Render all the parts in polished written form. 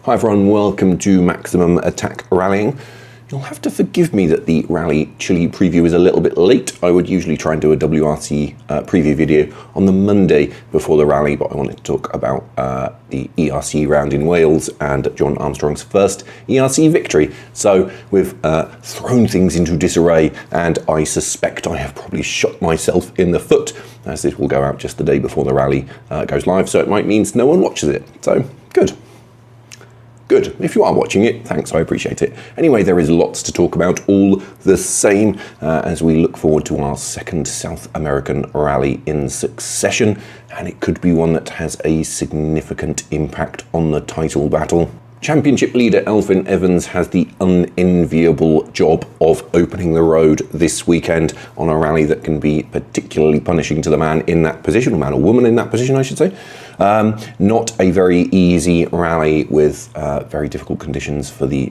Hi everyone, welcome to Maximum Attack Rallying. You'll have to forgive me that the Rally Chile preview is a little bit late. I would usually try and do a WRC preview video on the Monday before the rally, but I wanted to talk about the ERC round in Wales and John Armstrong's first ERC victory. So we've thrown things into disarray, and I suspect I have probably shot myself in the foot, as this will go out just the day before the rally goes live, so it might mean no one watches it. So good. Good. If you are watching it, thanks, I appreciate it. Anyway, there is lots to talk about all the same as we look forward to our second South American rally in succession, and it could be one that has a significant impact on the title battle. Championship leader Elfyn Evans has the unenviable job of opening the road this weekend on a rally that can be particularly punishing to the man in that position, or man or woman in that position, I should say. Not a very easy rally with very difficult conditions for the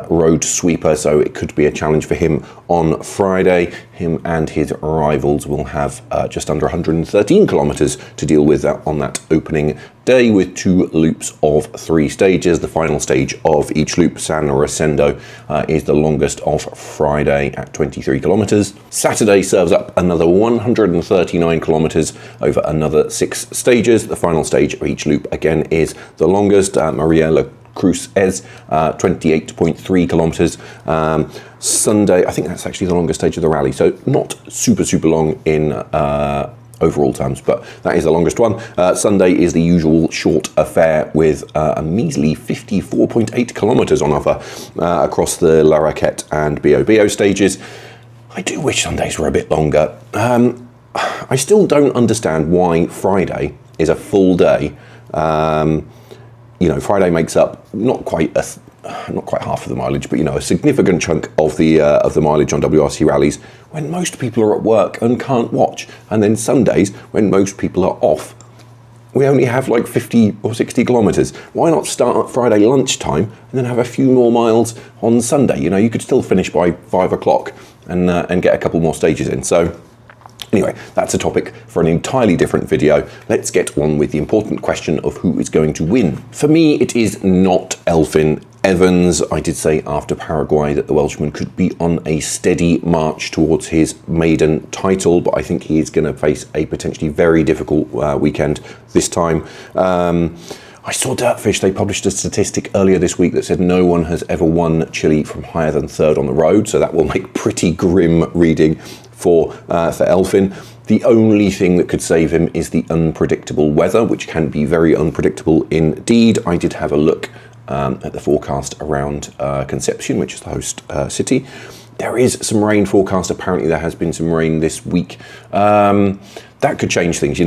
road sweeper, so it could be a challenge for him on Friday. Him and his rivals will have just under 113 kilometres to deal with on that opening day, with 2 loops of 3 stages. The final stage of each loop, San Rosendo, is the longest of Friday at 23 kilometres. Saturday serves up another 139 kilometres over another 6 stages. The final stage of each loop again is the longest, Maria Cruz Ez, 28.3 kilometres. Sunday, I think that's actually the longest stage of the rally, so not super long in overall terms, but that is the longest one. Sunday is the usual short affair with a measly 54.8 kilometres on offer across the La Raquette and Bio stages. I do wish Sundays were a bit longer. I still don't understand why Friday is a full day. You know, Friday makes up not quite half of the mileage, but a significant chunk of the mileage on WRC rallies when most people are at work and can't watch, and then Sundays when most people are off, we only have like 50 or 60 kilometres. Why not start at Friday lunchtime and then have a few more miles on Sunday? You could still finish by 5 o'clock and get a couple more stages in. So anyway, that's a topic for an entirely different video. Let's get on with the important question of who is going to win. For me, it is not Elfyn Evans. I did say after Paraguay that the Welshman could be on a steady march towards his maiden title, but I think he is going to face a potentially very difficult weekend this time. I saw Dirtfish, they published a statistic earlier this week that said no one has ever won Chile from higher than 3rd on the road, so that will make pretty grim reading for Elfyn. The only thing that could save him is the unpredictable weather, which can be very unpredictable indeed. I did have a look at the forecast around Concepcion, which is the host city. There is some rain forecast. Apparently there has been some rain this week. That could change things.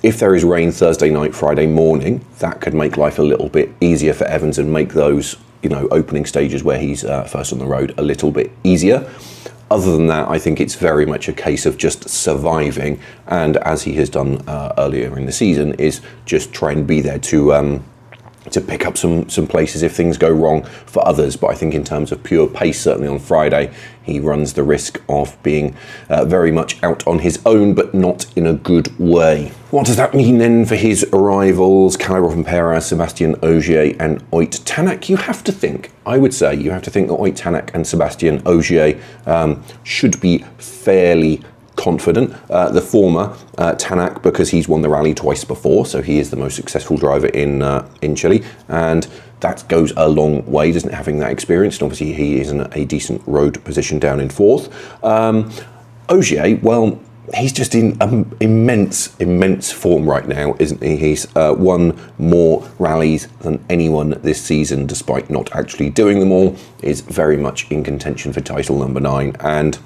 If there is rain Thursday night, Friday morning, that could make life a little bit easier for Evans and make those opening stages where he's first on the road a little bit easier. Other than that, I think it's very much a case of just surviving, and as he has done earlier in the season, is just try and be there to pick up some places if things go wrong for others. But I think in terms of pure pace, certainly on Friday, he runs the risk of being very much out on his own, but not in a good way. What does that mean then for his rivals, Rovanperä, Sebastian Ogier and Tänak? I would say you have to think that Tänak and Sebastian Ogier should be fairly confident. The former, Tänak, because he's won the rally twice before, so he is the most successful driver in Chile, and that goes a long way, doesn't it, having that experience? And obviously he is in a decent road position down in 4th. Ogier, well, he's just in immense form right now, isn't he? He's won more rallies than anyone this season, despite not actually doing them all. Is very much in contention for title number 9, and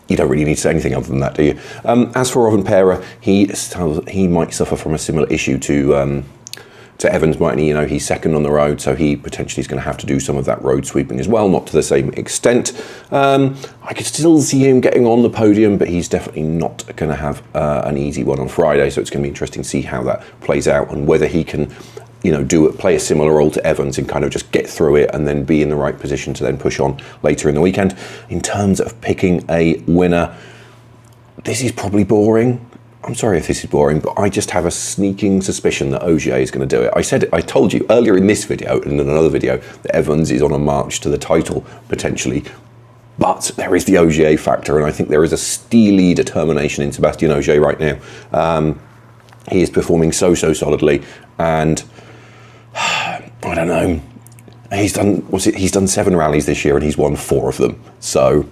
you don't really need to say anything other than that, do you? As for Rovanperä, he might suffer from a similar issue to Evans, mightn't he? He's second on the road, so he potentially is going to have to do some of that road sweeping as well, not to the same extent. I could still see him getting on the podium, but he's definitely not going to have an easy one on Friday, so it's going to be interesting to see how that plays out and whether he can play a similar role to Evans and kind of just get through it and then be in the right position to then push on later in the weekend. In terms of picking a winner, this is probably boring. I'm sorry if this is boring, but I just have a sneaking suspicion that Ogier is going to do it. I told you earlier in this video and in another video that Evans is on a march to the title, potentially. But there is the Ogier factor, and I think there is a steely determination in Sébastien Ogier right now. He is performing so solidly, and I don't know. He's done 7 rallies this year, and he's won 4 of them. So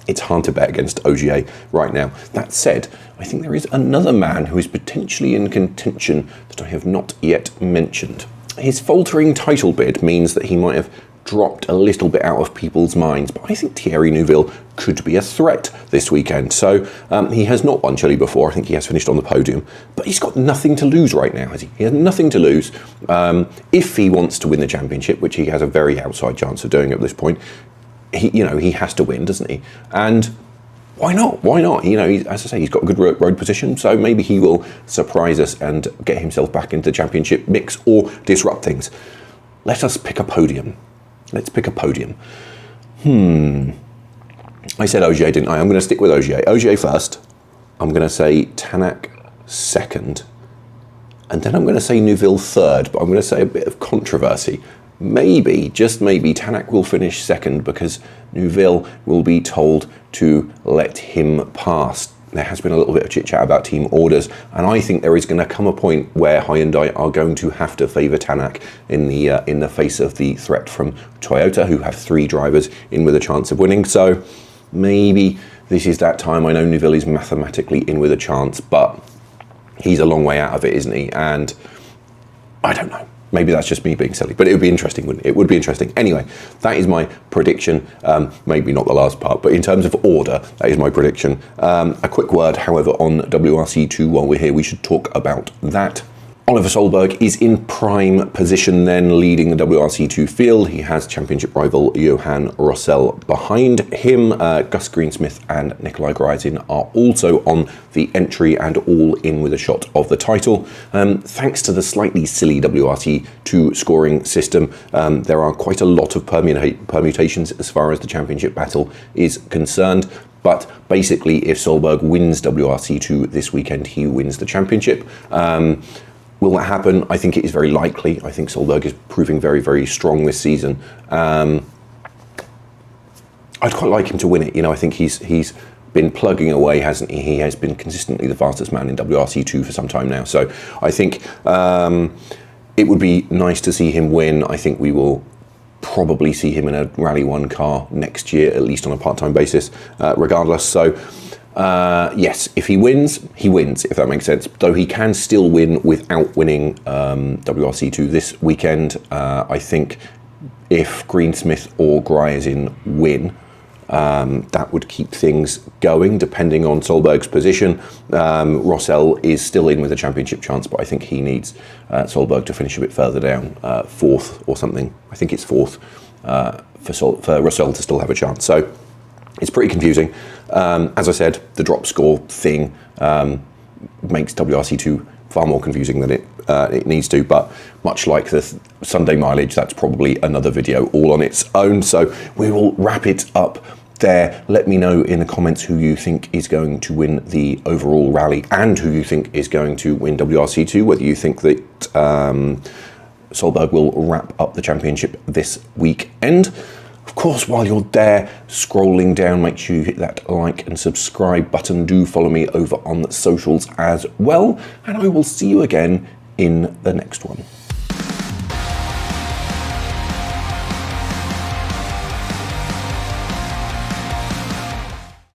it's hard to bet against Ogier right now. That said, I think there is another man who is potentially in contention that I have not yet mentioned. His faltering title bid means that he might have dropped a little bit out of people's minds, but I think Thierry Neuville could be a threat this weekend. So he has not won Chile before. I think he has finished on the podium, but he's got nothing to lose right now, has he? He has nothing to lose. If he wants to win the championship, which he has a very outside chance of doing at this point, he has to win, doesn't he? And why not? Why not? As I say, he's got a good road position, so maybe he will surprise us and get himself back into the championship mix or disrupt things. Let us pick a podium. Let's pick a podium. I said Ogier, didn't I? I'm going to stick with Ogier. Ogier first. I'm going to say Tänak second. And then I'm going to say Neuville third, but I'm going to say a bit of controversy. Maybe, just maybe, Tänak will finish second because Neuville will be told to let him pass. There has been a little bit of chit-chat about team orders, and I think there is going to come a point where Hyundai are going to have to favour Tänak in the face of the threat from Toyota, who have 3 drivers in with a chance of winning. So maybe this is that time. I know Neuville is mathematically in with a chance, but he's a long way out of it, isn't he? And I don't know. Maybe that's just me being silly, but it would be interesting, wouldn't it? It would be interesting. Anyway, that is my prediction. Maybe not the last part, but in terms of order, that is my prediction. A quick word, however, on WRC2 while we're here. We should talk about that. Oliver Solberg is in prime position then, leading the WRC2 field. He has championship rival Johan Rossell behind him. Gus Greensmith and Nikolai Gryazin are also on the entry and all in with a shot of the title. Thanks to the slightly silly WRC2 scoring system, there are quite a lot of permutations as far as the championship battle is concerned. But basically, if Solberg wins WRC2 this weekend, he wins the championship. Will that happen? I think it is very likely. I think Solberg is proving very, very strong this season. I'd quite like him to win it. I think he's been plugging away, hasn't he? He has been consistently the fastest man in WRC2 for some time now. So I think it would be nice to see him win. I think we will probably see him in a Rally 1 car next year, at least on a part-time basis, regardless. So yes, if he wins, if that makes sense. Though he can still win without winning WRC2 this weekend. I think if Greensmith or Gryazin win, that would keep things going, depending on Solberg's position. Rossell is still in with a championship chance, but I think he needs Solberg to finish a bit further down, 4th or something. I think it's 4th for Rossell to still have a chance. So it's pretty confusing. As I said, the drop score thing makes WRC2 far more confusing than it needs to, but much like the Sunday mileage, that's probably another video all on its own. So we will wrap it up there. Let me know in the comments who you think is going to win the overall rally and who you think is going to win WRC2, whether you think that Solberg will wrap up the championship this weekend. Of course, while you're there scrolling down, make sure you hit that like and subscribe button. Do follow me over on the socials as well, and I will see you again in the next one.